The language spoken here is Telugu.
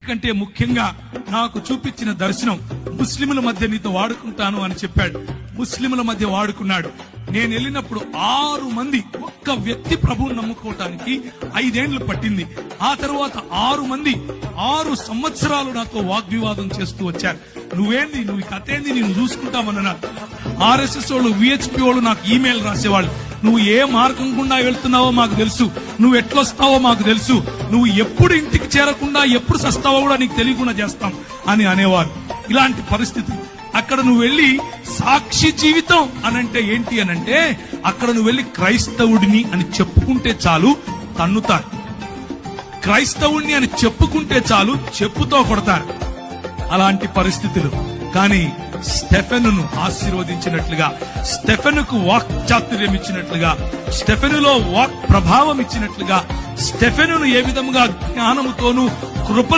కంటే ముఖ్యంగా నాకు చూపించిన దర్శనం ముస్లింల మధ్య నీతో వాడుకుంటాను అని చెప్పాడు. ముస్లింల మధ్య వాడుకున్నాడు. నేను వెళ్ళినప్పుడు 6 మంది, ఒక్క వ్యక్తి ప్రభువుని నమ్ముకోవటానికి 5 ఏళ్లు పట్టింది. ఆ తర్వాత 6 మంది 6 సంవత్సరాలు నాతో వాగ్వివాదం చేస్తూ వచ్చారు. నువ్వేంది, నువ్వు ఈ కథ ఏంది, నేను చూసుకుంటామన్నారు. RSS వాళ్ళు, VHP వాళ్ళు నాకు ఈమెయిల్ రాసేవాళ్ళు. నువ్వు ఏ మార్గం గుండా వెళ్తున్నావో మాకు తెలుసు, నువ్వు ఎట్లొస్తావో మాకు తెలుసు, నువ్వు ఎప్పుడు ఇంటికి చేరకుండా ఎప్పుడు సస్తావో కూడా నీకు తెలియకుండా చేస్తాం అని అనేవారు. ఇలాంటి పరిస్థితి. అక్కడ నువ్వు వెళ్లి సాక్షి జీవితం అనంటే ఏంటి అనంటే, అక్కడ నువ్వు వెళ్లి క్రైస్తవుడిని అని చెప్పుకుంటే చాలు తన్నుతారు. క్రైస్తవుడిని అని చెప్పుకుంటే చాలు చెప్పుతో కొడతారు. అలాంటి పరిస్థితులు. కానీ స్టెఫెనును ఆశీర్వదించినట్లుగా, స్టెఫెనుకు వాక్ చాతుర్యం ఇచ్చినట్లుగా, స్టెఫెనులో వాక్ ప్రభావం ఇచ్చినట్లుగా, స్టెఫెనును ఏ విధంగా జ్ఞానముతోనూ కృప